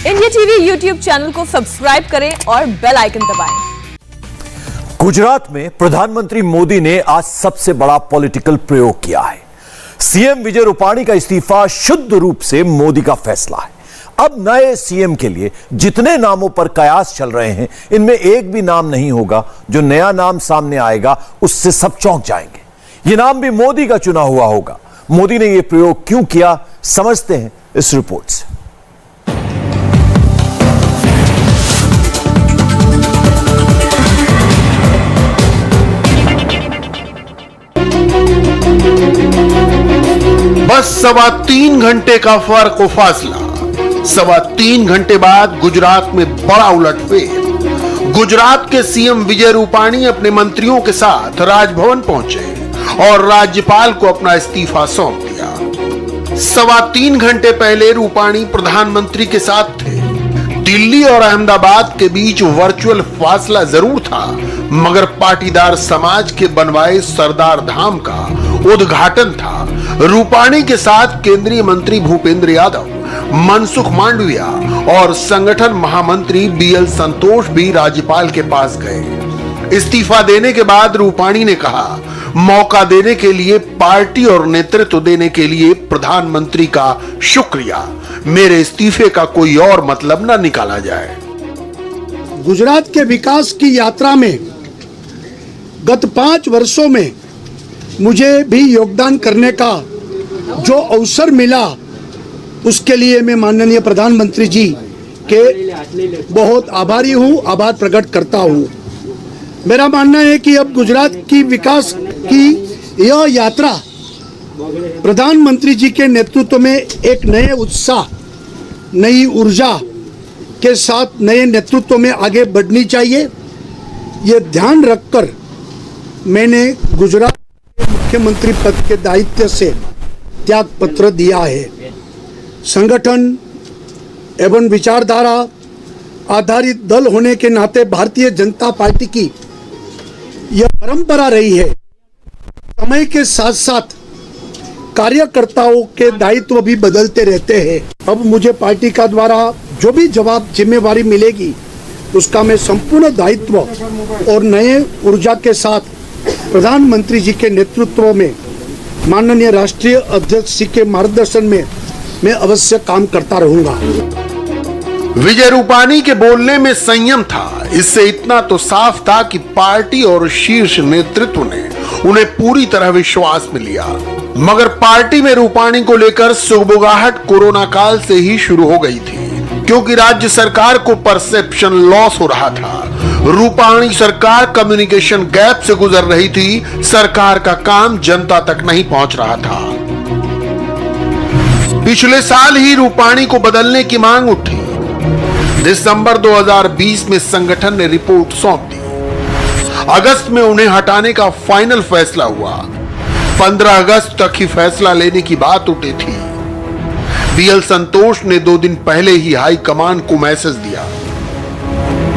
India TV YouTube channel को subscribe करें और बेल आइकन दबाएं। गुजरात में प्रधानमंत्री मोदी ने आज सबसे बड़ा पॉलिटिकल प्रयोग किया है। सीएम विजय रूपाणी का इस्तीफा शुद्ध रूप से मोदी का फैसला है। अब नए सीएम के लिए जितने नामों पर कयास चल रहे हैं, इनमें एक भी नाम नहीं होगा जो नया नाम सामने आएगा उससे सब चौंक जाएंगे। यह नाम भी मोदी का चुना हुआ होगा। मोदी ने यह प्रयोग क्यों किया, समझते हैं इस रिपोर्ट से। बस 3.25 घंटे का फर्क व फासला। 3.25 घंटे बाद गुजरात में बड़ा उलटफेर। गुजरात के सीएम विजय रूपाणी अपने मंत्रियों के साथ राजभवन पहुंचे और राज्यपाल को अपना इस्तीफा सौंप दिया। 3.25 घंटे पहले रूपाणी प्रधानमंत्री के साथ थे। दिल्ली और अहमदाबाद के बीच वर्चुअल फासला जरूर था, मगर पाटीदार समाज के बनवाए सरदार धाम का उद्घाटन था। रूपाणी के साथ केंद्रीय मंत्री भूपेंद्र यादव, मनसुख मांडविया और संगठन महामंत्री बीएल संतोष भी राज्यपाल के पास गए। इस्तीफा देने के बाद रूपाणी ने कहा, मौका देने के लिए, पार्टी और नेतृत्व देने के लिए प्रधानमंत्री का शुक्रिया। मेरे इस्तीफे का कोई और मतलब न निकाला जाए। गुजरात के विकास की यात्रा में गत 5 वर्षों में मुझे भी योगदान करने का जो अवसर मिला, उसके लिए मैं माननीय प्रधानमंत्री जी के बहुत आभारी हूँ, आभार प्रकट करता हूँ। मेरा मानना है कि अब गुजरात की विकास की यह यात्रा प्रधानमंत्री जी के नेतृत्व में एक नए उत्साह, नई ऊर्जा के साथ नए नेतृत्व में आगे बढ़नी चाहिए। ये ध्यान रखकर मैंने गुजरात के मुख्यमंत्री पद के दायित्व से त्याग पत्र दिया है। संगठन एवं विचारधारा आधारित दल होने के नाते भारतीय जनता पार्टी की यह परंपरा रही है। समय के साथ साथ कार्यकर्ताओं के दायित्व भी बदलते रहते हैं। अब मुझे पार्टी का द्वारा जो भी जिम्मेवारी मिलेगी, उसका मैं संपूर्ण दायित्व और नए ऊर्जा के साथ प्रधानमंत्री जी के नेतृत्व में, माननीय राष्ट्रीय अध्यक्ष जी के मार्गदर्शन में मैं अवश्य काम करता रहूंगा। विजय रूपाणी के बोलने में संयम था। इससे इतना तो साफ था कि पार्टी और शीर्ष नेतृत्व ने उन्हें पूरी तरह विश्वास में लिया। मगर पार्टी में रूपाणी को लेकर सुगबुगाहट कोरोना काल से ही शुरू हो गई थी, क्योंकि राज्य सरकार को परसेप्शन लॉस हो रहा था। रूपाणी सरकार कम्युनिकेशन गैप से गुजर रही थी। सरकार का काम जनता तक नहीं पहुंच रहा था। पिछले साल ही रूपाणी को बदलने की मांग उठी। दिसंबर 2020 में संगठन ने रिपोर्ट सौंप दी। अगस्त में उन्हें हटाने का फाइनल फैसला हुआ। 15 अगस्त तक ही फैसला लेने की बात उठी थी। बीएल संतोष ने 2 दिन पहले ही हाईकमान को मैसेज दिया,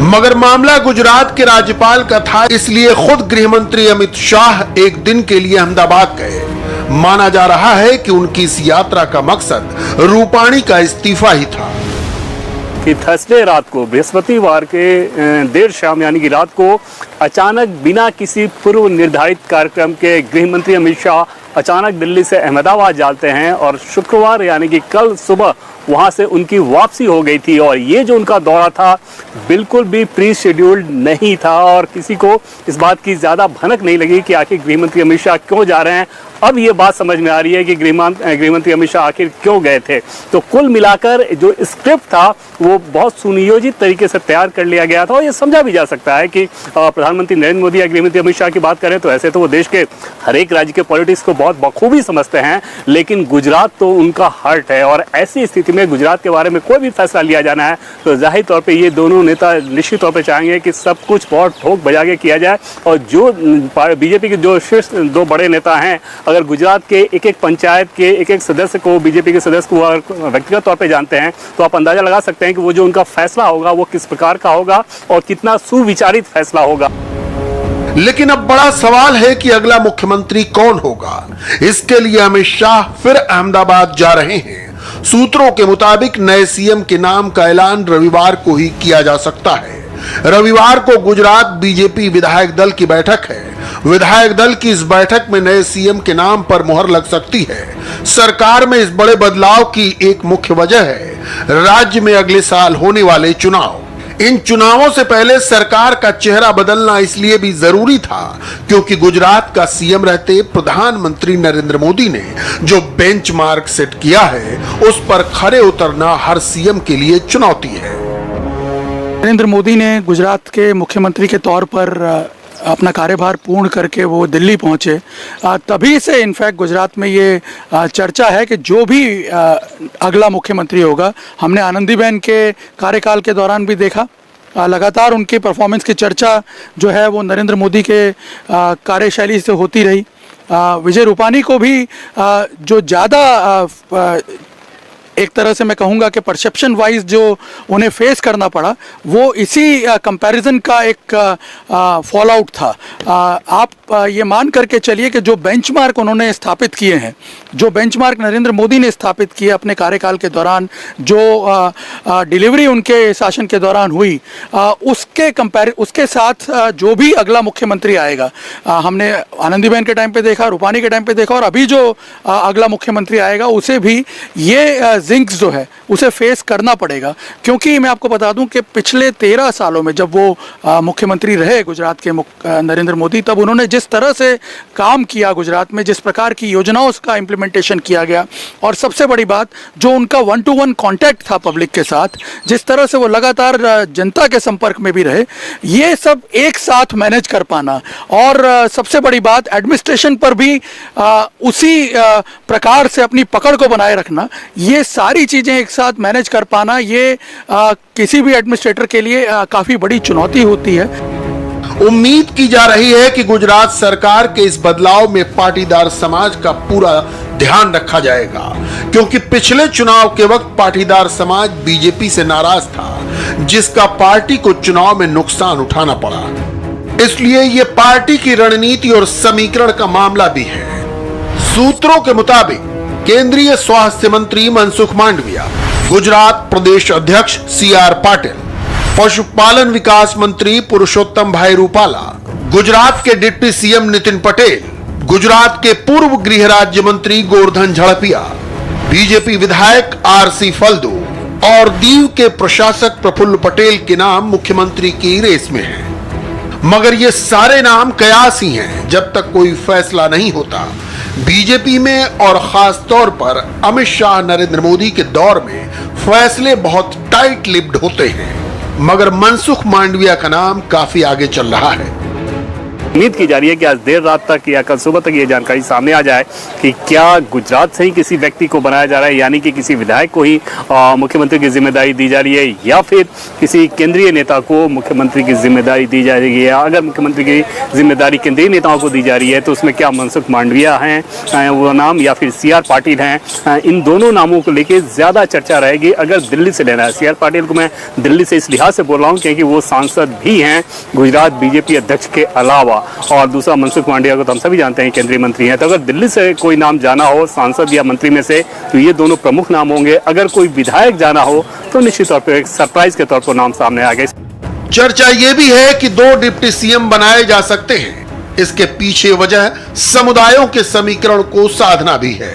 मगर मामला गुजरात के राज्यपाल का था, इसलिए खुद गृह मंत्री अमित शाह एक दिन के लिए अहमदाबाद गए। माना जा रहा है कि उनकी इस यात्रा का मकसद रूपाणी का इस्तीफा ही था। कि थर्सडे रात को, बृहस्पतिवार के देर शाम यानी कि रात को अचानक बिना किसी पूर्व निर्धारित कार्यक्रम के गृह मंत्री अमित शाह अचानक दिल्ली से अहमदाबाद जाते हैं और शुक्रवार यानी कि कल सुबह वहां से उनकी वापसी हो गई थी। और ये जो उनका दौरा था बिल्कुल भी प्री शेड्यूल्ड नहीं था और किसी को इस बात की ज़्यादा भनक नहीं लगी कि आखिर गृह मंत्री अमित शाह क्यों जा रहे हैं। अब ये बात समझ में आ रही है कि गृह मंत्री अमित शाह आखिर क्यों गए थे। तो कुल मिलाकर जो स्क्रिप्ट था वो बहुत सुनियोजित तरीके से तैयार कर लिया गया था और ये समझा भी जा सकता है कि प्रधानमंत्री नरेंद्र मोदी या गृह मंत्री अमित शाह की बात करें तो ऐसे तो वो देश के हर एक राज्य के पॉलिटिक्स को बहुत बखूबी समझते हैं, लेकिन गुजरात तो उनका हार्ट है। और ऐसी स्थिति में गुजरात के बारे में कोई भी फैसला लिया जाना है तो जाहिर तौर पर ये दोनों नेता निश्चित तौर पर चाहेंगे कि सब कुछ बहुत ठोक बजा के किया जाए। और जो बीजेपी के जो शीर्ष 2 बड़े नेता हैं, अगर गुजरात के एक पंचायत के एक सदस्य को, बीजेपी के सदस्य को व्यक्तिगत तौर पे जानते हैं, तो आप अंदाजा लगा सकते हैं कि वो जो उनका फैसला होगा वो किस प्रकार का होगा और कितना सुविचारित फैसला होगा। लेकिन अब बड़ा सवाल है कि अगला मुख्यमंत्री कौन होगा। इसके लिए अमित शाह फिर अहमदाबाद जा रहे हैं। सूत्रों के मुताबिक नए सीएम के नाम का ऐलान रविवार को ही किया जा सकता है। रविवार को गुजरात बीजेपी विधायक दल की बैठक है। विधायक दल की इस बैठक में नए सीएम के नाम पर मुहर लग सकती है। सरकार में इस बड़े बदलाव की एक मुख्य वजह है राज्य में अगले साल होने वाले चुनाव। इन चुनावों से पहले सरकार का चेहरा बदलना इसलिए भी जरूरी था क्योंकि गुजरात का सीएम रहते प्रधानमंत्री नरेंद्र मोदी ने जो बेंचमार्क सेट किया है उस पर खरे उतरना हर सीएम के लिए चुनौती है। नरेंद्र मोदी ने गुजरात के मुख्यमंत्री के तौर पर अपना कार्यभार पूर्ण करके वो दिल्ली पहुंचे। तभी से इनफैक्ट गुजरात में ये चर्चा है कि जो भी अगला मुख्यमंत्री होगा, हमने आनंदीबेन के कार्यकाल के दौरान भी देखा, लगातार उनकी परफॉर्मेंस की चर्चा जो है वो नरेंद्र मोदी के कार्यशैली से होती रही। विजय रूपानी को भी जो ज़्यादा एक तरह से मैं कहूँगा कि परसेप्शन वाइज जो उन्हें फेस करना पड़ा वो इसी कंपैरिजन का एक फॉल आउट था। आप ये मान करके चलिए कि जो बेंचमार्क उन्होंने स्थापित किए हैं, जो बेंचमार्क नरेंद्र मोदी ने स्थापित किए अपने कार्यकाल के दौरान, जो डिलीवरी उनके शासन के दौरान हुई, उसके साथ जो भी अगला मुख्यमंत्री आएगा, हमने आनंदीबेन के टाइम पे देखा, रूपानी के टाइम पे देखा, और अभी जो अगला मुख्यमंत्री आएगा उसे भी ये जिंक्स जो है उसे फेस करना पड़ेगा। क्योंकि मैं आपको बता दूं कि पिछले 13 सालों में जब वो मुख्यमंत्री रहे गुजरात के नरेंद्र मोदी, तब उन्होंने जिस तरह से काम किया गुजरात में, जिस प्रकार की योजनाओं का इम्प्लीमेंटेशन किया गया, और सबसे बड़ी बात जो उनका 1-to-1 कांटेक्ट था पब्लिक के साथ, जिस तरह से वो लगातार जनता के संपर्क में भी रहे, ये सब एक साथ मैनेज कर पाना, और सबसे बड़ी बात एडमिनिस्ट्रेशन पर भी उसी प्रकार से अपनी पकड़ को बनाए रखना, ये सारी चीजें एक साथ मैनेज कर पाना, ये किसी भी एडमिनिस्ट्रेटर के लिए काफी बड़ी चुनौती होती है। उम्मीद की जा रही है कि गुजरात सरकार के इस बदलाव में पाटीदार समाज का पूरा ध्यान रखा जाएगा, क्योंकि पिछले चुनाव के वक्त पाटीदार समाज बीजेपी से नाराज था, जिसका पार्टी को चुनाव में नुकसान उठाना पड़ा। इसलिए यह पार्टी की रणनीति और समीकरण का मामला भी है। सूत्रों के मुताबिक केंद्रीय स्वास्थ्य मंत्री मनसुख मांडविया, गुजरात प्रदेश अध्यक्ष CR पाटिल, पशुपालन विकास मंत्री पुरुषोत्तम भाई रूपाला, गुजरात के डिप्टी सीएम नितिन पटेल, गुजरात के पूर्व गृह राज्य मंत्री गोवर्धन झड़पिया, बीजेपी विधायक RC फल्दू और दीव के प्रशासक प्रफुल्ल पटेल के नाम मुख्यमंत्री की रेस में हैं। मगर ये सारे नाम कयास ही हैं जब तक कोई फैसला नहीं होता। बीजेपी में और खास तौर पर अमित शाह नरेंद्र मोदी के दौर में फैसले बहुत टाइट लिप्ड होते हैं, मगर मनसुख मांडविया का नाम काफी आगे चल रहा है। उम्मीद की जा रही है कि आज देर रात तक या कल सुबह तक ये जानकारी सामने आ जाए कि क्या गुजरात से ही किसी व्यक्ति को बनाया जा रहा है, यानी कि किसी विधायक को ही मुख्यमंत्री की जिम्मेदारी दी जा रही है, या फिर किसी केंद्रीय नेता को मुख्यमंत्री की जिम्मेदारी दी जा रही है। अगर मुख्यमंत्री की जिम्मेदारी केंद्रीय नेताओं को दी जा रही है तो उसमें क्या मनसुख मांडविया हैं वो नाम, या फिर CR पाटिल हैं? इन दोनों नामों को लेकर ज़्यादा चर्चा रहेगी अगर दिल्ली से लेना है। CR पाटिल को मैं दिल्ली से इस लिहाज से बोल रहा हूँ क्योंकि वो सांसद भी हैं गुजरात बीजेपी अध्यक्ष के अलावा, और दूसरा मनसुख मांडविया को तो हम सभी जानते हैं केंद्रीय मंत्री हैं। तो अगर दिल्ली से कोई नाम जाना हो सांसद या मंत्री में से तो ये दोनों प्रमुख नाम होंगे। अगर कोई विधायक जाना हो तो निश्चित तौर पर एक सरप्राइज के तौर पर नाम सामने आ गए। चर्चा यह भी है कि 2 डिप्टी सीएम बनाए जा सकते हैं। इसके पीछे वजह समुदायों के समीकरण को साधना भी है।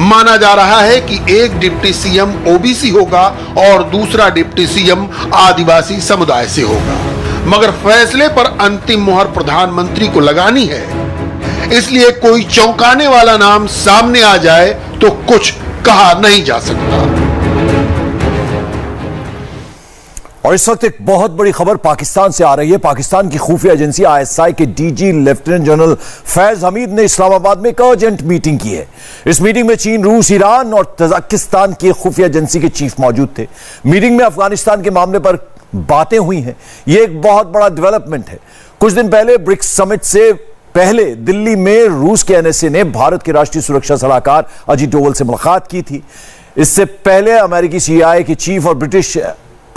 माना जा रहा है कि एक डिप्टी सीएम ओबीसी होगा और दूसरा डिप्टी सीएम आदिवासी समुदाय से होगा, मगर फैसले पर अंतिम मुहर प्रधानमंत्री को लगानी है। इसलिए कोई चौंकाने वाला नाम सामने आ जाए तो कुछ कहा नहीं जा सकता। और इस वक्त एक बहुत बड़ी खबर पाकिस्तान से आ रही है। पाकिस्तान की खुफिया एजेंसी ISI के DG lieutenant general Faiz Hamid ने इस्लामाबाद में एक अर्जेंट मीटिंग की है। इस मीटिंग में चीन, रूस, ईरान और तजाकिस्तान की खुफिया एजेंसी के चीफ मौजूद थे। मीटिंग में अफगानिस्तान के मामले पर बातें हुई हैं। यह एक बहुत बड़ा डेवलपमेंट है। कुछ दिन पहले ब्रिक्स समिट से पहले दिल्ली में रूस के NSA ने भारत के राष्ट्रीय सुरक्षा सलाहकार अजीत डोवल से मुलाकात की थी। इससे पहले अमेरिकी CIA के चीफ और ब्रिटिश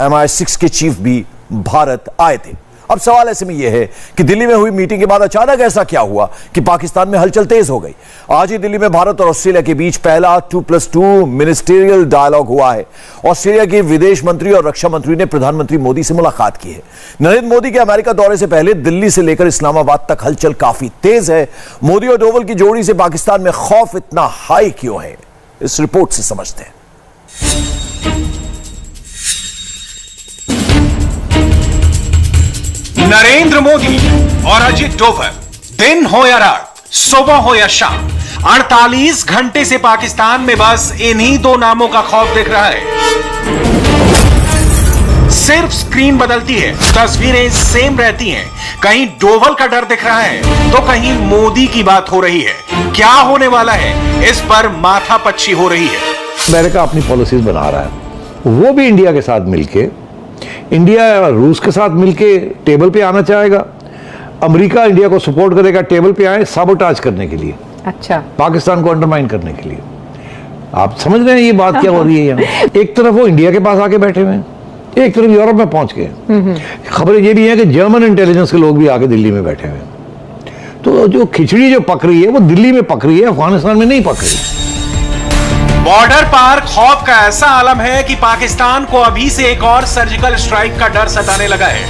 MI6 के चीफ भी भारत आए थे। अब सवाल ऐसे में यह है कि दिल्ली में हुई मीटिंग के बाद अचानक ऐसा क्या हुआ कि पाकिस्तान में हलचल तेज हो गई। आज ही दिल्ली में भारत और ऑस्ट्रेलिया के बीच पहला 2+2 मिनिस्टेरियल डायलॉग हुआ है। ऑस्ट्रेलिया के विदेश मंत्री और रक्षा मंत्री ने प्रधानमंत्री मोदी से मुलाकात की है। नरेंद्र मोदी के अमेरिका दौरे से पहले दिल्ली से लेकर इस्लामाबाद तक हलचल काफी तेज है। मोदी और डोवल की जोड़ी से पाकिस्तान में खौफ इतना हाई क्यों है, इस रिपोर्ट से समझते हैं। नरेंद्र मोदी और अजित डोवल, दिन हो या रात, सुबह हो या शाम, 48 घंटे से पाकिस्तान में बस इन्हीं दो नामों का खौफ दिख रहा है। सिर्फ स्क्रीन बदलती है, तस्वीरें सेम रहती हैं। कहीं डोवल का डर दिख रहा है तो कहीं मोदी की बात हो रही है। क्या होने वाला है, इस पर माथापच्ची हो रही है। अमेरिका अपनी पॉलिसीज बना रहा है, वो भी इंडिया के साथ मिलके, इंडिया और रूस के साथ मिलके टेबल पे आना चाहेगा। अमेरिका इंडिया को सपोर्ट करेगा, टेबल पे आए साबोटाज करने के लिए, अच्छा, पाकिस्तान को अंडरमाइन करने के लिए। आप समझ रहे हैं ये बात क्या हो रही है यहाँ। एक तरफ वो इंडिया के पास आके बैठे हुए हैं, एक तरफ यूरोप में पहुंच गए। खबरें ये भी है कि जर्मन इंटेलिजेंस के लोग भी आके दिल्ली में बैठे हुए हैं। तो जो खिचड़ी जो पक रही है वो दिल्ली में पक रही है, अफगानिस्तान में नहीं पक रही। बॉर्डर पार खौफ का ऐसा आलम है कि पाकिस्तान को अभी से एक और सर्जिकल स्ट्राइक का डर सताने लगा है।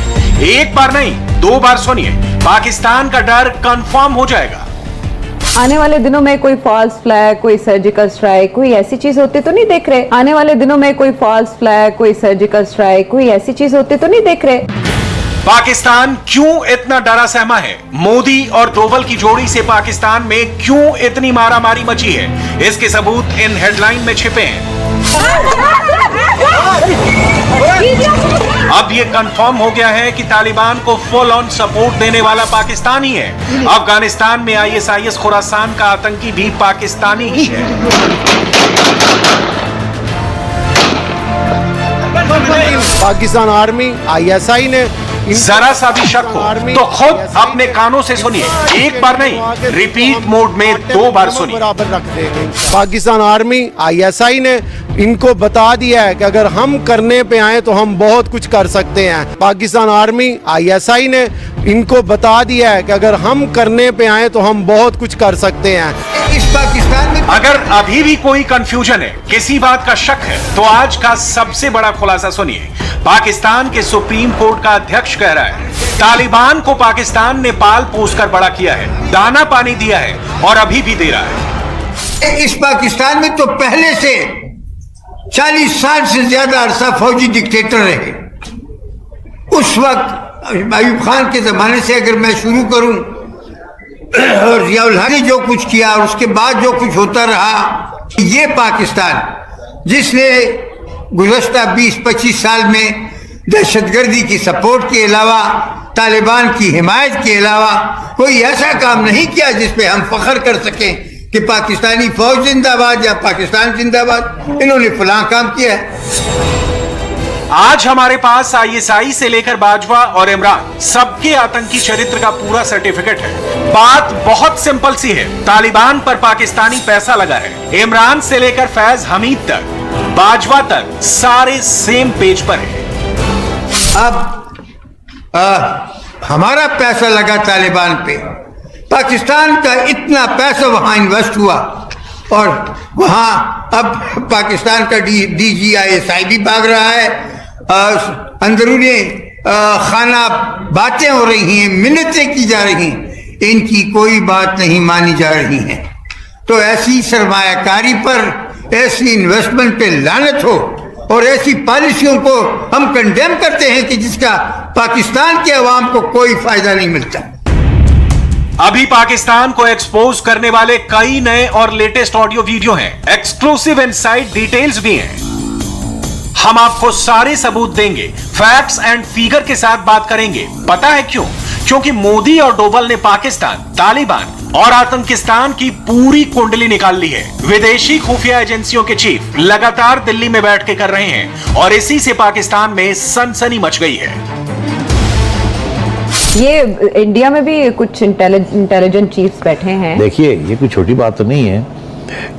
एक बार नहीं, 2 बार सुनिए, पाकिस्तान का डर कंफर्म हो जाएगा। आने वाले दिनों में कोई फॉल्स फ्लैग, कोई सर्जिकल स्ट्राइक, कोई ऐसी चीज होती तो नहीं देख रहे। आने वाले दिनों में कोई फॉल्स फ्लैग, कोई सर्जिकल स्ट्राइक, कोई ऐसी चीज होती तो नहीं देख रहे। पाकिस्तान क्यों इतना डरा सहमा है? मोदी और डोवल की जोड़ी से पाकिस्तान में क्यों इतनी मारामारी मची है? इसके सबूत इन हेडलाइन में छिपे हैं। अब यह कंफर्म हो गया है कि तालिबान को फुल ऑन सपोर्ट देने वाला पाकिस्तान ही है। अफगानिस्तान में ISIS खुरासान का आतंकी भी पाकिस्तानी ही है। पाकिस्तान आर्मी ISI ने जरा सा भी शक हो तो खुद अपने कानों से सुनिए, एक बार नहीं, रिपीट मोड में 2 बार सुनिए। बराबर रख देंगे। पाकिस्तान आर्मी ISI ने इनको बता दिया है कि अगर हम करने पे आए तो हम बहुत कुछ कर सकते हैं। पाकिस्तान आर्मी ISI ने इनको बता दिया है कि अगर हम करने पे आए तो हम बहुत कुछ कर सकते हैं। इस पाकिस्तान में अगर अभी भी कोई कंफ्यूजन है, किसी बात का शक है, तो आज का सबसे बड़ा खुलासा सुनिए। पाकिस्तान के सुप्रीम कोर्ट का अध्यक्ष कह रहा है तालिबान को पाकिस्तान ने पाल पोसकर बड़ा किया है, दाना पानी दिया है और अभी भी दे रहा है। इस पाकिस्तान में तो पहले से 40 साल से ज्यादा अरसा फौजी डिक्टेटर रहे। उस वक्त अयूब खान के जमाने से अगर मैं शुरू करूं और जियाउल हक ने जो कुछ किया और उसके बाद जो कुछ होता रहा, ये पाकिस्तान जिसने गुज़श्ता 20-25 साल में दहशतगर्दी की सपोर्ट के अलावा, तालिबान की हिमायत के अलावा कोई ऐसा काम नहीं किया जिस पे हम फख्र कर सकें कि पाकिस्तानी फौज जिंदाबाद या पाकिस्तान जिंदाबाद, इन्होंने फलां काम किया है। आज हमारे पास ISI से लेकर बाजवा और इमरान सबके आतंकी चरित्र का पूरा सर्टिफिकेट है। बात बहुत सिंपल सी है, तालिबान पर पाकिस्तानी पैसा लगा है। इमरान से लेकर फैज हमीद तक, बाजवा तक, सारे सेम पेज पर है। अब हमारा पैसा लगा तालिबान पे, पाकिस्तान का इतना पैसा वहां इन्वेस्ट हुआ और वहां अब पाकिस्तान का DG ISI भी भाग रहा है। अंदरूनी खाना बातें हो रही हैं, मिन्नतें की जा रही हैं, इनकी कोई बात नहीं मानी जा रही है। तो ऐसी सरमायाकारी पर, ऐसी इन्वेस्टमेंट पे लानत हो और ऐसी पॉलिसियों को हम कंडेम करते हैं कि जिसका पाकिस्तान के अवाम को कोई फायदा नहीं मिलता। अभी पाकिस्तान को एक्सपोज करने वाले कई नए और लेटेस्ट ऑडियो वीडियो हैं, एक्सक्लूसिव इनसाइड डिटेल्स भी हैं। हम आपको सारे सबूत देंगे, फैक्ट्स एंड फिगर के साथ बात करेंगे। पता है क्यों? क्योंकि मोदी और डोवल ने पाकिस्तान, तालिबान और आतंकिस्तान की पूरी कुंडली निकाल ली है। विदेशी खुफिया एजेंसियों के चीफ लगातार दिल्ली में बैठ के कर रहे हैं और इसी से पाकिस्तान में सनसनी मच गई है। ये इंडिया में भी कुछ इंटेलिजेंट चीफ्स बैठे हैं। देखिए, ये कोई छोटी बात तो नहीं है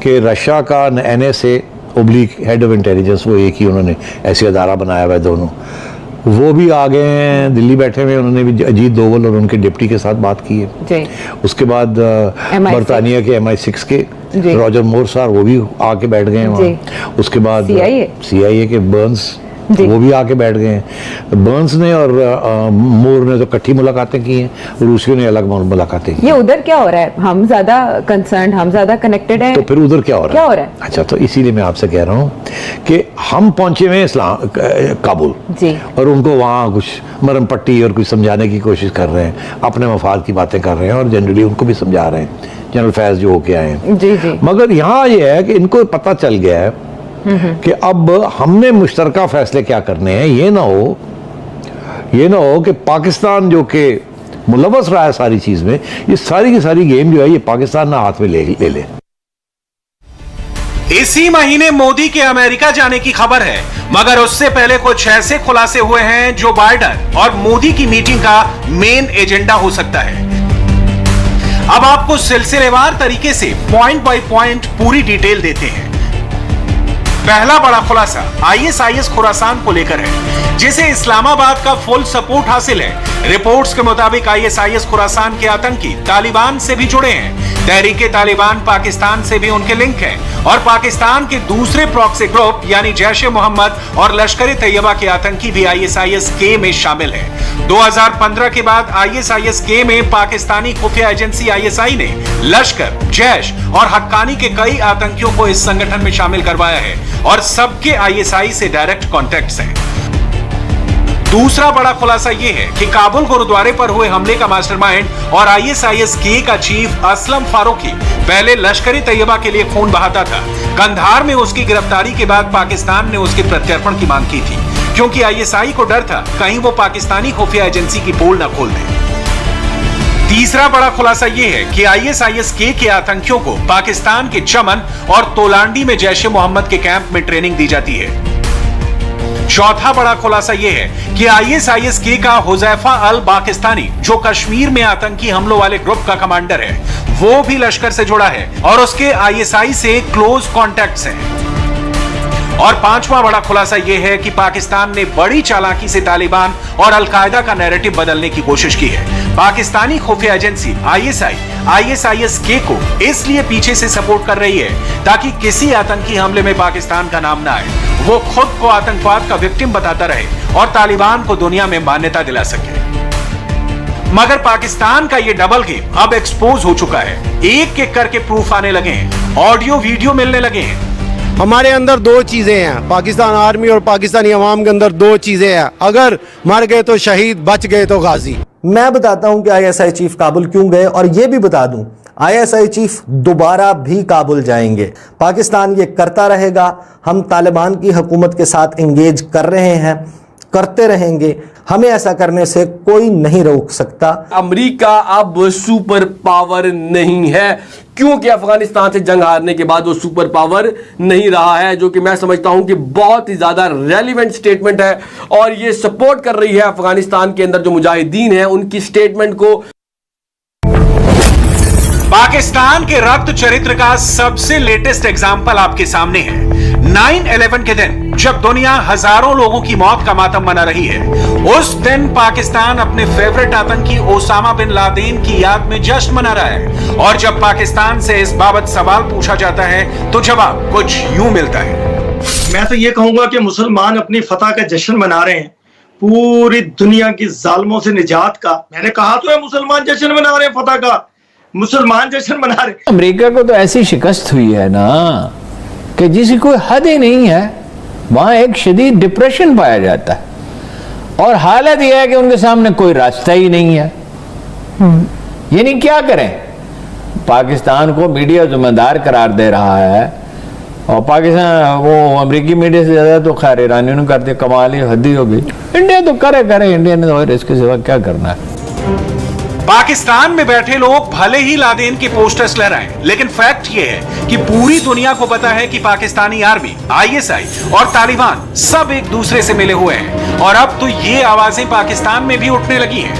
कि रशिया का NSA oblique head of intelligence, वो एक ही उन्होंने ऐसे अदारा बनाया हुआ है दोनों। वो भी आ गए हैं, दिल्ली बैठे हुए, उन्होंने भी अजीत डोवल और उनके डिप्टी के साथ बात की है जी। उसके बाद बरतानिया के MI6 के रॉजर मोर साहब वो भी आके बैठ गए हैं वहाँ। उसके बाद CIA के बर्न्स वो भी आके बैठ गए हैं। बर्न्स ने और मोर ने तो इकट्ठी मुलाकातें की हैं, रूसियों ने अलग मुलाकातें की। ये उधर क्या हो रहा है? हम ज्यादा कंसर्न, हम ज्यादा कनेक्टेड हैं, तो फिर उधर क्या हो रहा है? अच्छा, तो इसीलिए मैं आपसे कह रहा हूँ कि हम पहुंचे हुए काबुल जी, और उनको वहाँ कुछ मरम पट्टी और कुछ समझाने की कोशिश कर रहे हैं, अपने मफाद की बातें कर रहे हैं और जनरली उनको भी समझा रहे हैं, जनरल फैज जो होके आए हैं। जी जी। मगर यहाँ ये है कि इनको पता चल गया है कि अब हमने मुश्तरका फैसले क्या करने हैं। ये ना हो कि पाकिस्तान जो कि मुलव्वस रहा है सारी चीज में, ये सारी की सारी गेम जो है ये पाकिस्तान ना हाथ में ले ले। इसी महीने मोदी के अमेरिका जाने की खबर है, मगर उससे पहले कुछ ऐसे खुलासे हुए हैं जो बाइडेन और मोदी की मीटिंग का मेन एजेंडा हो सकता है। अब आपको सिलसिलेवार तरीके से पॉइंट बाय पॉइंट पूरी डिटेल देते हैं। पहला बड़ा खुलासा ISIS खुरासान को लेकर है, जिसे इस्लामाबाद का फुल सपोर्ट हासिल है। रिपोर्ट्स के मुताबिक ISIS खुरासान के आतंकी तालिबान से भी जुड़े हैं। तहरीके तालिबान पाकिस्तान से भी उनके लिंक हैं और पाकिस्तान के दूसरे प्रॉक्सी ग्रुप यानी जैश-ए-मोहम्मद और लश्कर-ए-तैयबा के आतंकी भी ISIS-K में शामिल हैं। 2015 के बाद ISIS-K में पाकिस्तानी खुफिया एजेंसी ISI ने लश्कर, जैश और हक्कानी के कई आतंकियों को इस संगठन में शामिल करवाया है और सबके ISI से डायरेक्ट कॉन्टैक्ट्स हैं। दूसरा बड़ा खुलासा यह है कि काबुल गुरुद्वारे पर हुए हमले का मास्टरमाइंड और ISIS-K का चीफ असलम फारूकी पहले लश्कर-ए-तैयबा के लिए खून बहाता था। कंधार में उसकी गिरफ्तारी के बाद पाकिस्तान ने उसके प्रत्यर्पण की मांग की थी, क्योंकि ISI को डर था कहीं वो पाकिस्तानी खुफिया एजेंसी की पोल न खोल दे। तीसरा बड़ा खुलासा यह है कि ISIS-K के आतंकियों को पाकिस्तान के चमन और तोलांडी में जैश-ए-मोहम्मद के कैंप में ट्रेनिंग दी जाती है। चौथा बड़ा खुलासा यह है कि ISIS-K का हुजैफा अल पाकिस्तानी, जो कश्मीर में आतंकी हमलों वाले ग्रुप का कमांडर है, वो भी लश्कर से जुड़ा है और उसके ISI से क्लोज कॉन्टैक्ट्स हैं। और पांचवा बड़ा खुलासा यह है कि पाकिस्तान ने बड़ी चालाकी से तालिबान और अलकायदा का नैरेटिव बदलने की कोशिश की है। पाकिस्तानी खुफिया एजेंसी ISIS-K को इसलिए पीछे से सपोर्ट कर रही है ताकि किसी आतंकी हमले में पाकिस्तान का नाम ना आए, वो खुद को आतंकवाद का विक्टिम बताता रहे और तालिबान को दुनिया में मान्यता दिला सके। मगर पाकिस्तान का ये डबल गेम अब एक्सपोज हो चुका है। एक एक करके प्रूफ आने लगे हैं, ऑडियो वीडियो मिलने लगे हैं। हमारे अंदर दो चीजें हैं, पाकिस्तान आर्मी और पाकिस्तानी अवाम के अंदर दो चीजें हैं, अगर मर गए तो शहीद, बच गए तो गाजी। मैं बताता हूं कि ISI चीफ काबुल क्यों गए और यह भी बता दूं ISI चीफ दोबारा भी काबुल जाएंगे। पाकिस्तान ये करता रहेगा, हम तालिबान की हुकूमत के साथ एंगेज कर रहे हैं, करते रहेंगे, हमें ऐसा करने से कोई नहीं रोक सकता। अमेरिका अब सुपर पावर नहीं है, क्योंकि अफगानिस्तान से जंग हारने के बाद वो सुपर पावर नहीं रहा है, जो कि मैं समझता हूं कि बहुत ही ज्यादा रेलिवेंट स्टेटमेंट है और ये सपोर्ट कर रही है अफगानिस्तान के अंदर जो मुजाहिदीन है उनकी स्टेटमेंट को। पाकिस्तान के रक्त चरित्र का सबसे लेटेस्ट एग्जाम्पल आपके सामने है। 9/11 के दिन जब दुनिया हजारों लोगों की मौत का मातम मना रही है, उस दिन पाकिस्तान अपने फेवरेट आतंकी ओसामा बिन लादेन की याद में जश्न मना रहा है। और जब पाकिस्तान से इस बाबत सवाल पूछा जाता है तो जवाब कुछ यूं मिलता है। मैं तो ये कहूंगा कि मुसलमान अपनी फतह का जश्न मना रहे हैं, पूरी दुनिया की जालिमों से निजात का। मैंने कहा तो है मुसलमान जश्न मना रहे हैं, फतह का मुसलमान जश्न मना रहे। अमेरिका को तो ऐसी शिकस्त हुई है ना कि जिसकी कोई हद ही नहीं है। वहां एक शदीद डिप्रेशन पाया जाता है और हालत यह है कि उनके सामने कोई रास्ता ही नहीं है। यानी क्या करें? पाकिस्तान को मीडिया जिम्मेदार करार दे रहा है और पाकिस्तान वो अमेरिकी मीडिया से ज्यादा तो खैर ईरानियों ने करते, कमाल ही हद ही होगी। इंडिया तो करे इंडिया ने तो इसके सिवा क्या करना है। पाकिस्तान में बैठे लोग भले ही लादेन के पोस्टर्स लहराएं, लेकिन फैक्ट यह है कि पूरी दुनिया को पता है कि पाकिस्तानी आर्मी, ISI और तालिबान सब एक दूसरे से मिले हुए हैं और अब तो ये आवाजें पाकिस्तान में भी उठने लगी हैं।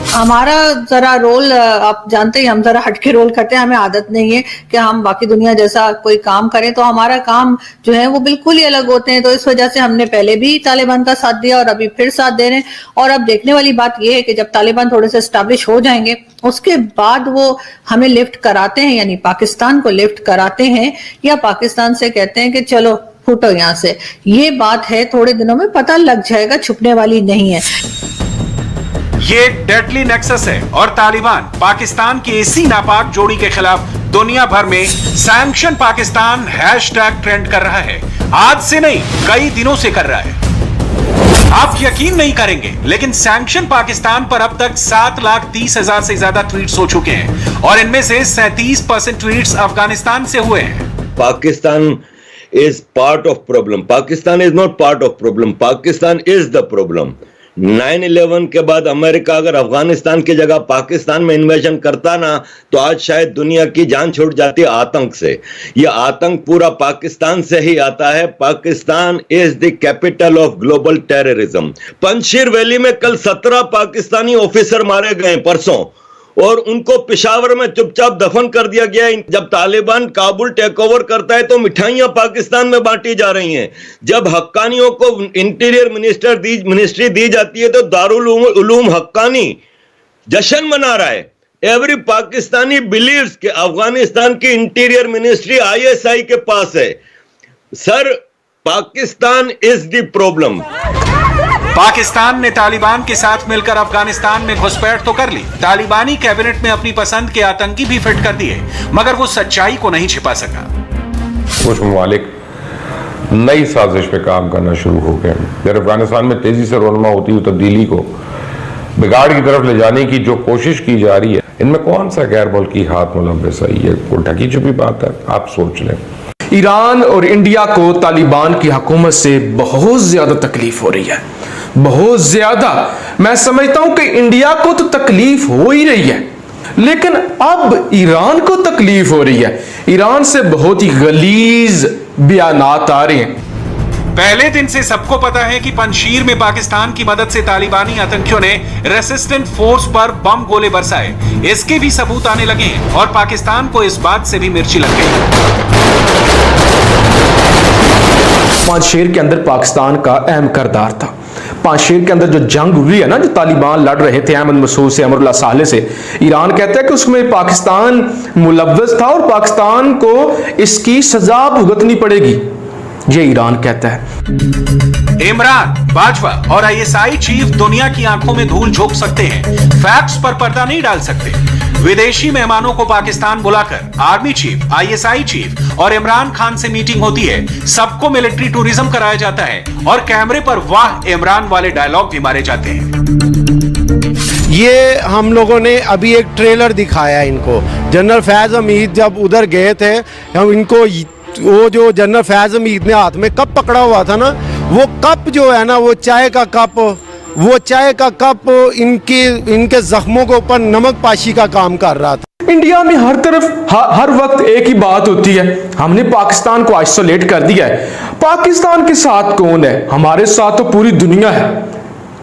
हमारा जरा रोल, आप जानते हैं हम जरा हटके रोल करते हैं, हमें आदत नहीं है कि हम बाकी दुनिया जैसा कोई काम करें, तो हमारा काम जो है वो बिल्कुल ही अलग होते हैं। तो इस वजह से हमने पहले भी तालिबान का साथ दिया और अभी फिर साथ दे रहे हैं। और अब देखने वाली बात यह है कि जब तालिबान थोड़े से एस्टैब्लिश हो जाएंगे उसके बाद वो हमें लिफ्ट कराते हैं, यानी पाकिस्तान को लिफ्ट कराते हैं या पाकिस्तान से कहते हैं कि चलो फूटो यहाँ से। ये बात है, थोड़े दिनों में पता लग जाएगा, छुपने वाली नहीं है। ये डेडली नेक्सस है और तालिबान पाकिस्तान की इसी नापाक जोड़ी के खिलाफ दुनिया भर में सैंक्शन पाकिस्तान हैशटैग ट्रेंड कर रहा है। आज से नहीं, कई दिनों से कर रहा है। आप यकीन नहीं करेंगे, लेकिन सैंक्शन पाकिस्तान पर अब तक 7,30,000 से ज्यादा ट्वीट्स हो चुके हैं और इनमें से 37% ट्वीट्स अफगानिस्तान से हुए हैं। Pakistan is part of problem. Pakistan is not part of problem. Pakistan is the problem. 9/11 के बाद अमेरिका अगर अफगानिस्तान की जगह पाकिस्तान में इन्वेजन करता ना, तो आज शायद दुनिया की जान छूट जाती आतंक से। यह आतंक पूरा पाकिस्तान से ही आता है। Pakistan is the capital of global terrorism. Panjshir valley में कल 17 पाकिस्तानी ऑफिसर मारे गए परसों, और उनको पेशावर में चुपचाप दफन कर दिया गया। जब तालिबान काबुल टेक ओवर करता है तो मिठाइयां पाकिस्तान में बांटी जा रही हैं। जब हक्कानियों को इंटीरियर मिनिस्ट्री दी जाती है तो दारुल उलूम हक्कानी जश्न मना रहा है। एवरी पाकिस्तानी बिलीव्स कि अफगानिस्तान की इंटीरियर मिनिस्ट्री ISI के पास है। Sir, Pakistan is the problem. Pakistan ने तालिबान के साथ मिलकर अफगानिस्तान में घुसपैठ तो कर ली, तालिबानी कैबिनेट में अपनी पसंद के आतंकी भी फिट कर दिए, मगर वो सच्चाई को नहीं छिपा सका। कुछ ममालिक नई साजिश पे काम करना शुरू हो गए। जब अफगानिस्तान में तेजी से रोनमा होती हुई तब्दीली को बिगाड़ की तरफ ले जाने की जो कोशिश की जा रही है, इनमें कौन सा गैर मुल्की हाथ मुलव्वस है? ये कोई ढकी छुपी बात है? आप सोच लें। ईरान और इंडिया को तालिबान की हुकूमत से बहुत ज्यादा तकलीफ हो रही है, बहुत ज्यादा। मैं समझता हूं कि इंडिया को तो तकलीफ हो ही रही है, लेकिन अब ईरान को तकलीफ हो रही है। ईरान से बहुत ही गलीज बयानात आ रहे हैं। पहले दिन से सबको पता है कि पंजशीर में पाकिस्तान की मदद से तालिबानी आतंकियों ने रेसिस्टेंट फोर्स पर बम गोले बरसाए। इसके भी सबूत आने लगे हैं और पाकिस्तान को इस बात से भी मिर्ची लग गई। पंजशीर के अंदर पाकिस्तान का अहम किरदार था। पंजशीर के अंदर जो जंग हुई है ना, जो तालिबान लड़ रहे थे अहमद मसूद से, अमरुल्लाह साले से, ईरान कहता है कि उसमें पाकिस्तान मुलव्वस था और पाकिस्तान को इसकी सजा भुगतनी पड़ेगी, ये ईरान कहता है। इमरान, बाजवा और ISI चीफ दुनिया की आंखों में धूल झोंक सकते हैं, फैक्ट्स पर पर्दा नहीं डाल सकते। विदेशी मेहमानों को पाकिस्तान बुलाकर आर्मी चीफ, ISI चीफ और इमरान खान से मीटिंग होती है। सबको मिलिट्री टूरिज्म कराया जाता है और कैमरे पर वाह इमरान वाले डायलॉग भी मारे जाते हैं। ये हम लोगों ने अभी एक ट्रेलर दिखाया इनको। जनरल फैज हमीद जब उधर गए थे, हम इनको वो जो जनरल फैज हमीद ने हाथ में कप पकड़ा हुआ था ना, वो कप जो है ना, वो चाय का कप इनके जख्मों के ऊपर नमक पाशी का काम कर रहा था। इंडिया में हर तरफ हर वक्त एक ही बात होती है, हमने पाकिस्तान को आइसोलेट कर दिया है। पाकिस्तान के साथ कौन है? हमारे साथ तो पूरी दुनिया है।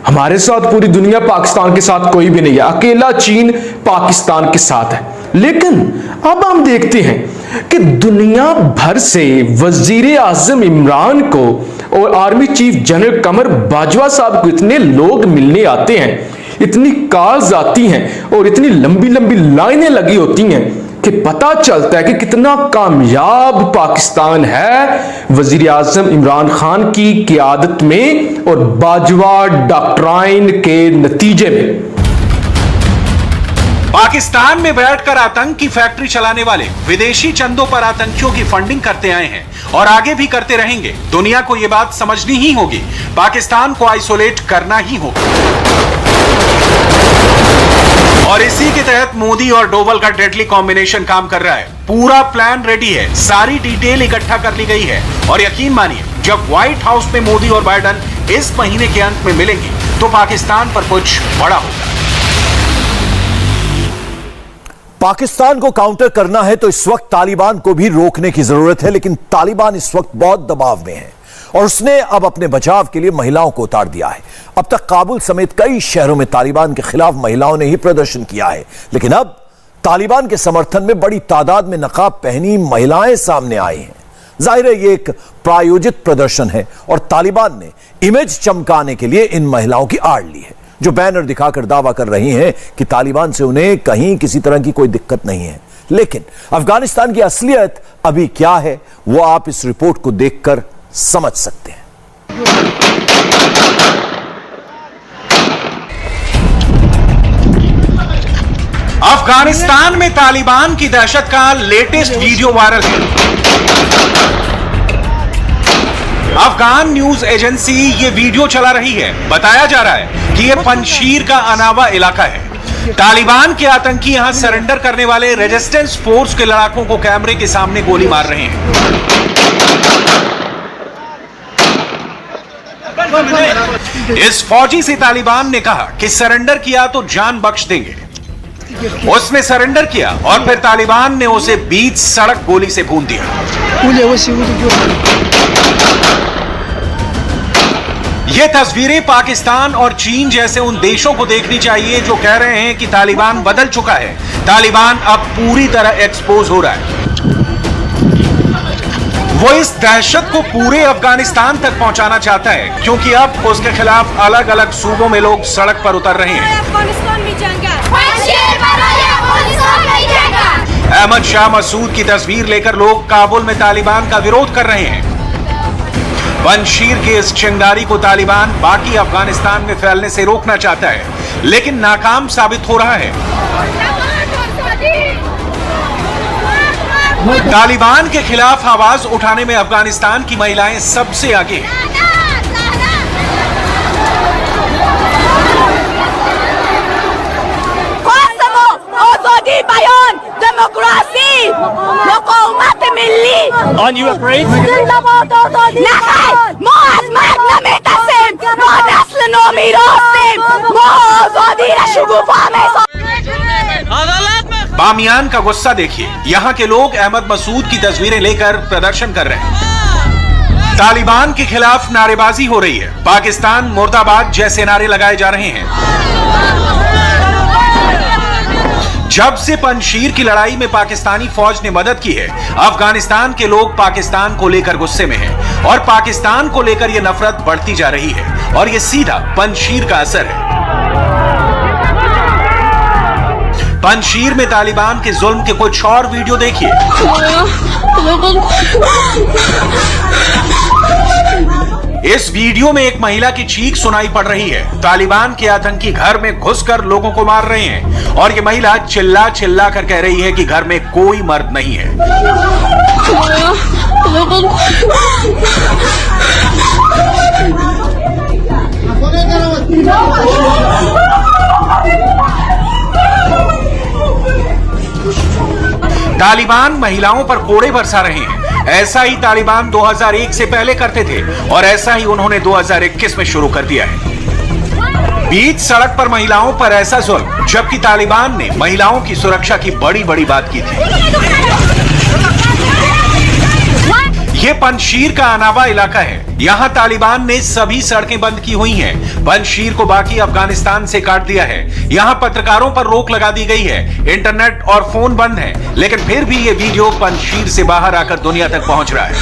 हमारे साथ पूरी दुनिया, पाकिस्तान के साथ कोई भी नहीं है। अकेला चीन पाकिस्तान के साथ है। लेकिन अब हम देखते हैं कि दुनिया भर से वजीर आजम इमरान को और आर्मी चीफ जनरल कमर बाजवा साहब को इतने लोग मिलने आते हैं, इतनी कॉल्स आती हैं और इतनी लंबी लंबी लाइनें लगी होती हैं कि पता चलता है कि कितना कामयाब पाकिस्तान है वजीर आजम इमरान खान की क़ियादत में और बाजवा डॉक्ट्राइन के नतीजे में। पाकिस्तान में बैठकर आतंक की फैक्ट्री चलाने वाले विदेशी चंदों पर आतंकियों की फंडिंग करते आए हैं और आगे भी करते रहेंगे। दुनिया को यह बात समझनी ही होगी, पाकिस्तान को आइसोलेट करना ही होगा। और इसी के तहत मोदी और डोवल का डेडली कॉम्बिनेशन काम कर रहा है। पूरा प्लान रेडी है, सारी डिटेल इकट्ठा कर ली गई है और यकीन मानिए जब व्हाइट हाउस में मोदी और बाइडन इस महीने के अंत में मिलेंगे तो पाकिस्तान पर कुछ बड़ा होगा। पाकिस्तान को काउंटर करना है तो इस वक्त तालिबान को भी रोकने की जरूरत है, लेकिन तालिबान इस वक्त बहुत दबाव में है और उसने अब अपने बचाव के लिए महिलाओं को उतार दिया है। अब तक काबुल समेत कई शहरों में तालिबान के खिलाफ महिलाओं ने ही प्रदर्शन किया है, लेकिन अब तालिबान के समर्थन में बड़ी तादाद में नकाब पहनी महिलाएं सामने आई हैं। जाहिर है ये एक प्रायोजित प्रदर्शन है और तालिबान ने इमेज चमकाने के लिए इन महिलाओं की आड़ ली है, जो बैनर दिखाकर दावा कर रही हैं कि तालिबान से उन्हें कहीं किसी तरह की कोई दिक्कत नहीं है। लेकिन अफगानिस्तान की असलियत अभी क्या है वो आप इस रिपोर्ट को देखकर समझ सकते हैं। अफगानिस्तान में तालिबान की दहशत का लेटेस्ट वीडियो वायरल है। अफगान न्यूज एजेंसी ये वीडियो चला रही है। बताया जा रहा है कि यह पंजशीर का अनावा इलाका है। तालिबान के आतंकी यहां सरेंडर करने वाले रेजिस्टेंस फोर्स के लड़ाकों को कैमरे के सामने गोली मार रहे हैं। इस फौजी से तालिबान ने कहा कि सरेंडर किया तो जान बख्श देंगे। उसने सरेंडर किया और फिर तालिबान ने उसे बीच सड़क गोली से भून दिया। ये तस्वीरें पाकिस्तान और चीन जैसे उन देशों को देखनी चाहिए जो कह रहे हैं कि तालिबान बदल चुका है, तालिबान अब पूरी तरह एक्सपोज हो रहा है। वो इस दहशत को पूरे अफगानिस्तान तक पहुंचाना चाहता है, क्योंकि अब उसके खिलाफ अलग अलग सूबों में लोग सड़क पर उतर रहे हैं। अहमद शाह मसूद की तस्वीर लेकर लोग काबुल में तालिबान का विरोध कर रहे हैं। पंजशीर के इस चिंगारी को तालिबान बाकी अफगानिस्तान में फैलने से रोकना चाहता है, लेकिन नाकाम साबित हो रहा है। तालिबान के खिलाफ आवाज उठाने में अफगानिस्तान की महिलाएं सबसे आगे हैं। Aren't you afraid? बामियान का गुस्सा देखिए। यहाँ के लोग अहमद मसूद की तस्वीरें लेकर प्रदर्शन कर रहे हैं। तालिबान के खिलाफ नारेबाजी हो रही है। पाकिस्तान मुर्दाबाद जैसे नारे लगाए जा रहे हैं। जब से पंजशीर की लड़ाई में पाकिस्तानी फौज ने मदद की है, अफगानिस्तान के लोग पाकिस्तान को लेकर गुस्से में हैं और पाकिस्तान को लेकर यह नफरत बढ़ती जा रही है और यह सीधा पंजशीर का असर है। पंजशीर में तालिबान के जुल्म के कुछ और वीडियो देखिए। इस वीडियो में एक महिला की चीख सुनाई पड़ रही है। तालिबान के आतंकी घर में घुसकर लोगों को मार रहे हैं और ये महिला चिल्ला चिल्ला कर कह रही है कि घर में कोई मर्द नहीं है। तालिबान महिलाओं पर कोड़े बरसा रहे हैं। ऐसा ही तालिबान 2001 से पहले करते थे और ऐसा ही उन्होंने 2021 में शुरू कर दिया है। बीच सड़क पर महिलाओं पर ऐसा जुल्म, जबकि तालिबान ने महिलाओं की सुरक्षा की बड़ी बड़ी बात की थी। ये पंजशीर का अनावा इलाका है। यहाँ तालिबान ने सभी सड़कें बंद की हुई हैं। पंजशीर को बाकी अफगानिस्तान से काट दिया है। यहाँ पत्रकारों पर रोक लगा दी गई है। इंटरनेट और फोन बंद हैं, लेकिन फिर भी ये वीडियो पंजशीर से बाहर आकर दुनिया तक पहुंच रहा है।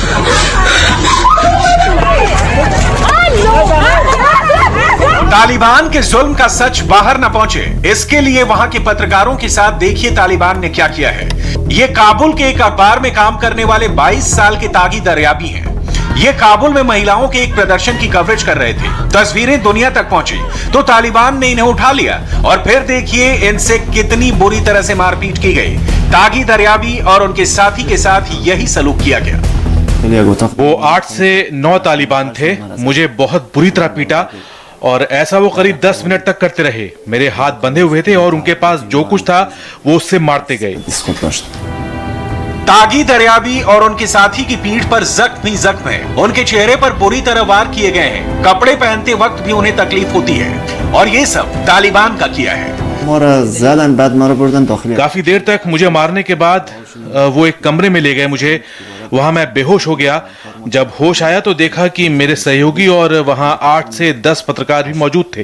तालिबान के जुल्म का बाहर न पहुंचे, इसके लिए वहां के पत्रकारों के साथ देखिए तालिबान ने क्या किया है। ये काबुल के एक अखबार में काम करने वाले 22 साल के तागी दरियाबी हैं। ये काबुल में महिलाओं के एक प्रदर्शन की कवरेज कर रहे थे। तस्वीरें दुनिया तक पहुंची तो तालिबान ने इन्हें उठा लिया और फिर देखिए इनसे कितनी बुरी तरह से मारपीट की गई। तागी दरियाबी और उनके साथी के साथ यही सलूक किया गया। वो 8 से 9 तालिबान थे। मुझे बहुत बुरी तरह पीटा और ऐसा वो करीब 10 मिनट तक करते रहे। मेरे हाथ बंधे हुए थे और उनके पास जो कुछ था वो उससे मारते गए। तागी दरियाबी और उनके साथी की पीठ पर जख्म है। उनके चेहरे पर बुरी तरह वार किए गए हैं। कपड़े पहनते वक्त भी उन्हें तकलीफ होती है और ये सब तालिबान का किया है। काफी देर तक मुझे मारने के बाद वो एक कमरे में ले गए मुझे। वहां मैं बेहोश हो गया। जब होश आया तो देखा कि मेरे सहयोगी और वहां 8 से 10 पत्रकार भी मौजूद थे।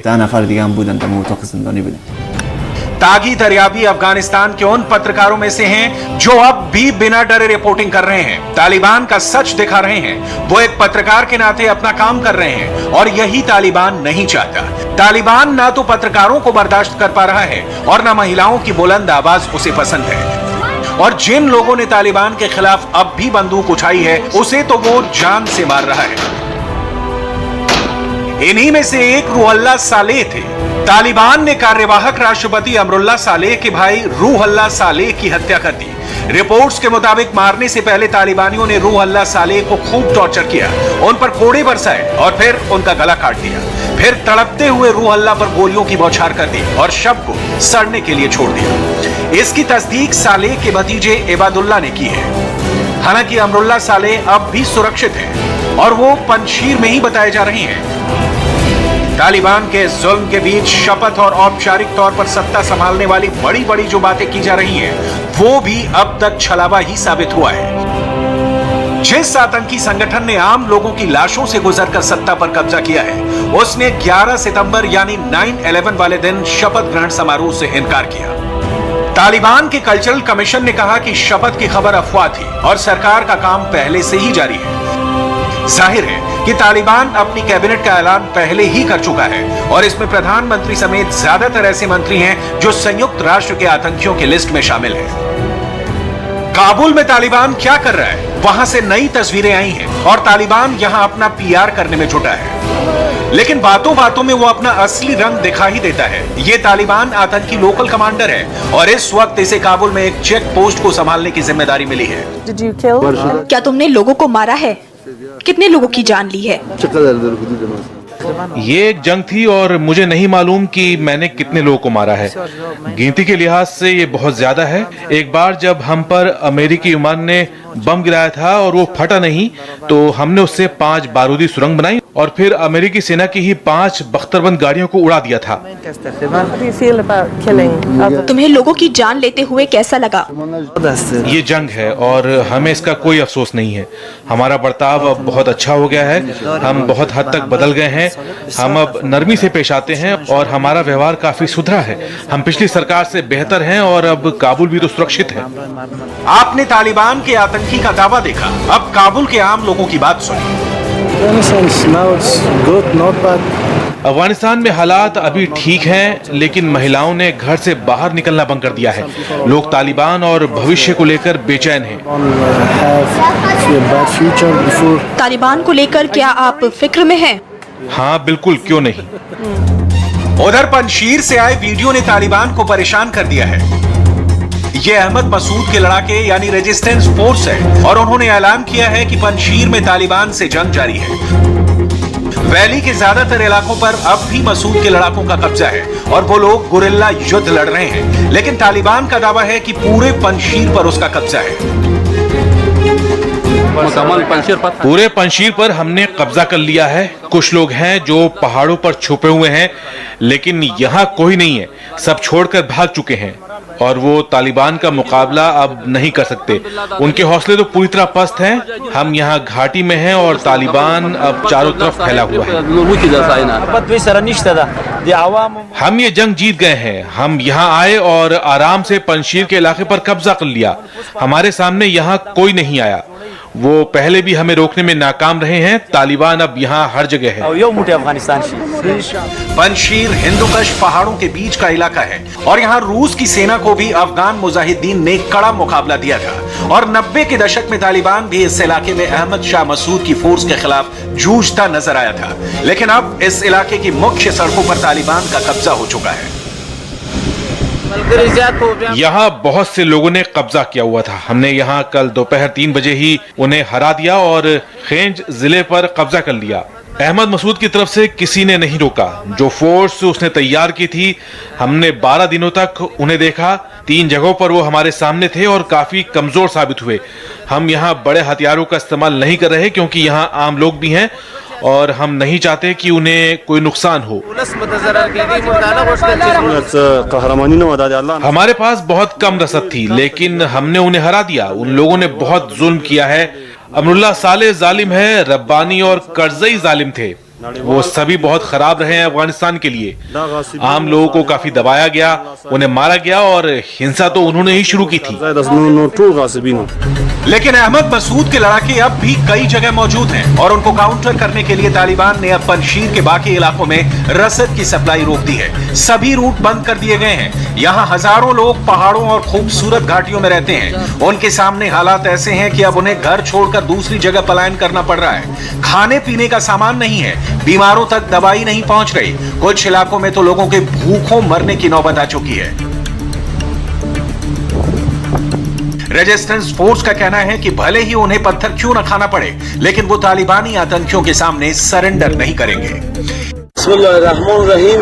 तागी दरियाबी अफगानिस्तान के उन पत्रकारों में से हैं जो अब भी बिना डरे रिपोर्टिंग कर रहे हैं, तालिबान का सच दिखा रहे हैं। वो एक पत्रकार के नाते अपना काम कर रहे हैं और यही तालिबान नहीं चाहता। तालिबान ना तो पत्रकारों को बर्दाश्त कर पा रहा है और ना महिलाओं की बुलंद आवाज उसे पसंद है। और जिन लोगों ने तालिबान के खिलाफ अब भी बंदूक उठाई है, उसे तो वो जान से मार रहा है। इन्हीं में से एक रूहुल्लाह सालेह थे। तालिबान ने कार्यवाहक राष्ट्रपति अमरुल्लाह सालेह के भाई रूहुल्लाह सालेह की हत्या कर दी। रिपोर्ट्स के मुताबिक मारने से पहले तालिबानियों ने रूहुल्लाह सालेह को खूब टॉर्चर किया, उन पर कोड़े बरसाए और फिर उनका गला काट दिया। फिर तड़पते हुए रूहुल्लाह पर गोलियों की बौछार कर दी और शव को सड़ने के लिए छोड़ दिया। इसकी तस्दीक सालेह के भतीजे इबादुल्लाह ने की है। हालांकि अमरुल्लाह सालेह अब भी सुरक्षित है और वो पंजशीर में ही बताए जा रहे हैं। तालिबान के जुल्म के बीच शपथ और औपचारिक तौर पर सत्ता संभालने वाली बड़ी बड़ी जो बातें की जा रही हैं, वो भी अब तक छलावा ही साबित हुआ है। जिस आतंकी संगठन ने आम लोगों की लाशों से गुजरकर सत्ता पर कब्जा किया है, उसने 11 सितंबर यानी 9/11 वाले दिन शपथ ग्रहण समारोह से इनकार किया। तालिबान के कल्चरल कमीशन ने कहा कि शपथ की खबर अफवाह थी और सरकार का काम पहले से ही जारी है। जाहिर है कि तालिबान अपनी कैबिनेट का ऐलान पहले ही कर चुका है और इसमें प्रधानमंत्री समेत ज्यादातर ऐसे मंत्री हैं जो संयुक्त राष्ट्र के आतंकियों की लिस्ट में शामिल हैं। काबुल में तालिबान क्या कर रहा है, वहां से नई तस्वीरें आई हैं और तालिबान यहां अपना PR करने में जुटा है। लेकिन बातों बातों में वो अपना असली रंग दिखा ही देता है। ये तालिबान आतंकी लोकल कमांडर है और इस वक्त इसे काबुल में एक चेक पोस्ट को संभालने की जिम्मेदारी मिली है। क्या तुमने लोगों को मारा है? कितने लोगों की जान ली है? ये एक जंग थी और मुझे नहीं मालूम कि मैंने कितने लोगों को मारा है। गिनती के लिहाज से ये बहुत ज्यादा है। एक बार जब हम पर अमेरिकी विमान ने बम गिराया था और वो फटा नहीं, तो हमने उससे 5 बारूदी सुरंग बनाई और फिर अमेरिकी सेना की ही 5 बख्तरबंद गाड़ियों को उड़ा दिया था। तुम्हें लोगों की जान लेते हुए कैसा लगा? ये जंग है और हमें इसका कोई अफसोस नहीं है। हमारा बर्ताव अब बहुत अच्छा हो गया है, हम बहुत हद तक बदल गए हैं। हम अब नरमी से पेश आते हैं और हमारा व्यवहार काफी सुधरा है। हम पिछली सरकार से बेहतर हैं और अब काबुल भी तो सुरक्षित है। आपने तालिबान के आतंकी का दावा देखा, अब काबुल के आम लोगों की बात सुनिए। अफगानिस्तान में हालात अभी ठीक हैं, लेकिन महिलाओं ने घर से बाहर निकलना बंद कर दिया है। लोग तालिबान और भविष्य को लेकर बेचैन हैं। तालिबान को लेकर क्या आप फिक्र में हैं? हाँ बिल्कुल, क्यों नहीं। उधर पंजशीर से आए वीडियो ने तालिबान को परेशान कर दिया है। ये अहमद मसूद के लड़ाके यानी रेजिस्टेंस फोर्स है और उन्होंने ऐलान किया है कि पंजशीर में तालिबान से जंग जारी है। वैली के ज्यादातर इलाकों पर अब भी मसूद के लड़ाकों का कब्जा है और वो लोग गुरिल्ला युद्ध लड़ रहे हैं, लेकिन तालिबान का दावा है कि पूरे पंजशीर पर उसका कब्जा है। पूरे पंजशीर पर हमने कब्जा कर लिया है। कुछ लोग हैं जो पहाड़ों पर छुपे हुए हैं, लेकिन यहाँ कोई नहीं है। सब छोड़कर भाग चुके हैं और वो तालिबान का मुकाबला अब नहीं कर सकते। उनके हौसले तो पूरी तरह पस्त हैं। हम यहाँ घाटी में हैं और तालिबान अब चारों तरफ फैला हुआ है। हम ये जंग जीत गए हैं। हम यहाँ आए और आराम से पंजशीर के इलाके पर कब्जा कर लिया। हमारे सामने यहाँ कोई नहीं आया। वो पहले भी हमें रोकने में नाकाम रहे हैं। तालिबान अब यहाँ हर जगह है। पंजशीर हिंदुकश पहाड़ों के बीच का इलाका है और यहाँ रूस की सेना को भी अफगान मुजाहिदीन ने कड़ा मुकाबला दिया था और 90 के दशक में तालिबान भी इस इलाके में अहमद शाह मसूद की फोर्स के खिलाफ जूझता नजर आया था। लेकिन अब इस इलाके की मुख्य सड़कों पर तालिबान का कब्जा हो चुका है। यहाँ बहुत से लोगों ने कब्जा किया हुआ था। हमने यहाँ कल दोपहर 3 बजे ही उन्हें हरा दिया और खेंज जिले पर कब्जा कर लिया। अहमद मसूद की तरफ से किसी ने नहीं रोका। जो फोर्स उसने तैयार की थी, हमने 12 दिनों तक उन्हें देखा। 3 जगहों पर वो हमारे सामने थे और काफी कमजोर साबित हुए। हम यहाँ बड़े हथियारों का इस्तेमाल नहीं कर रहे क्योंकि यहाँ आम लोग भी हैं और हम नहीं चाहते कि उन्हें कोई नुकसान हो। हमारे पास बहुत कम रसद थी, लेकिन हमने उन्हें हरा दिया। उन लोगों ने बहुत जुल्म किया है। अमरुल्लाह साले जालिम है, रब्बानी और करजई जालिम थे। वो सभी बहुत खराब रहे हैं अफगानिस्तान के लिए। आम लोगों को काफी दबाया गया, उन्हें मारा गया और हिंसा तो उन्होंने ही शुरू की थी। लेकिन अहमद मसूद के लड़ाके अब भी कई जगह मौजूद हैं और उनको काउंटर करने के लिए तालिबान ने अब पंजशीर के बाकी इलाकों में रसद की सप्लाई रोक दी है। सभी रूट बंद कर दिए गए हैं। यहाँ हजारों लोग पहाड़ों और खूबसूरत घाटियों में रहते हैं। उनके सामने हालात ऐसे हैं कि अब उन्हें घर छोड़कर दूसरी जगह पलायन करना पड़ रहा है। खाने पीने का सामान नहीं है, बीमारों तक दवाई नहीं पहुंच रही। कुछ इलाकों में तो लोगों के भूखों मरने की नौबत आ चुकी है। रेजिस्टेंस फोर्स का कहना है कि भले ही उन्हें पत्थर क्यों न खाना पड़े, लेकिन वो तालिबानी आतंकियों के सामने सरेंडर नहीं करेंगे। बिस्मिल्लाहिर्रहमानिर्रहीम।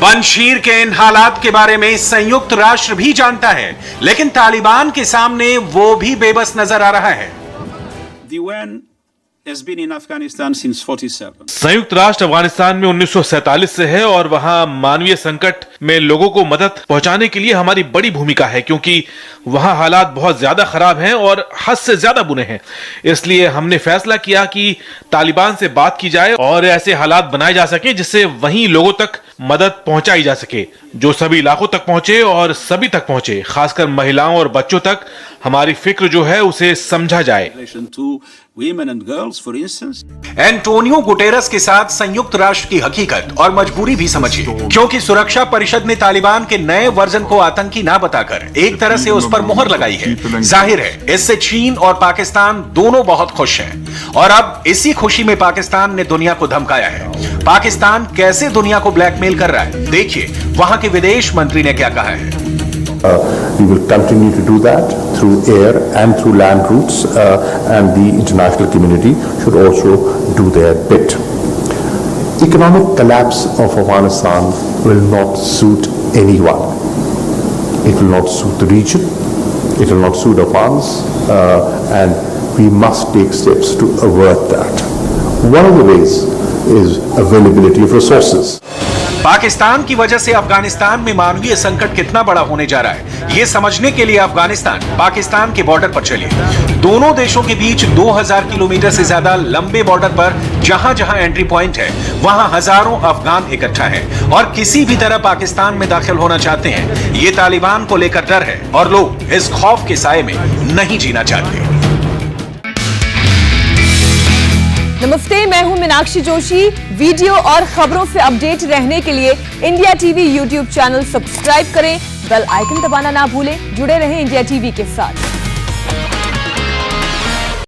पंजशीर के इन हालात के बारे में संयुक्त राष्ट्र भी जानता है, लेकिन तालिबान के सामने वो भी बेबस नजर आ रहा है। संयुक्त राष्ट्र अफगानिस्तान में 1947 से है और वहां मानवीय संकट में लोगों को मदद पहुंचाने के लिए हमारी बड़ी भूमिका है, क्योंकि वहां हालात बहुत ज्यादा खराब हैं और हद से ज्यादा बुरे हैं। इसलिए हमने फैसला किया कि तालिबान से बात की जाए और ऐसे हालात बनाए जा सके जिससे वहीं लोगों तक मदद पहुंचाई जा सके, जो सभी इलाकों तक पहुंचे और सभी तक पहुंचे, खासकर महिलाओं और बच्चों तक हमारी फिक्र जो है उसे समझा जाए। एंटोनियो गुटेरस के साथ संयुक्त राष्ट्र की हकीकत और मजबूरी भी समझिए, क्योंकि सुरक्षा परिषद ने तालिबान के नए वर्जन को आतंकी ना बताकर एक तरह से उस पर मुहर लगाई है। जाहिर है इससे चीन और पाकिस्तान दोनों बहुत खुश हैं और अब इसी खुशी में पाकिस्तान ने दुनिया को धमकाया है। पाकिस्तान कैसे दुनिया को ब्लैकमेल कर रहा है, देखिए वहां के विदेश मंत्री ने क्या कहा है। We will continue to do that through air and through land routes, and the international community should also do their bit. Economic collapse of Afghanistan will not suit anyone. It will not suit the region, it will not suit Afghans, and we must take steps to avert that. One of the ways is availability of resources. Pakistan की वजह से अफगानिस्तान में मानवीय संकट कितना बड़ा होने जा रहा है, ये समझने के लिए अफगानिस्तान पाकिस्तान के बॉर्डर पर चलिए। दोनों देशों के बीच 2000 किलोमीटर से ज्यादा लंबे बॉर्डर पर जहां जहां एंट्री पॉइंट है, वहां हजारों अफगान इकट्ठा हैं और किसी भी तरह पाकिस्तान में दाखिल होना चाहते हैं। ये तालिबान को लेकर डर है और लोग इस खौफ के साए में नहीं जीना चाहते। नमस्ते, मैं हूं मीनाक्षी जोशी। वीडियो और खबरों से अपडेट रहने के लिए India TV YouTube channel subscribe करें, बेल आइकन दबाना ना भूलें। जुड़े रहें इंडिया टीवी के साथ।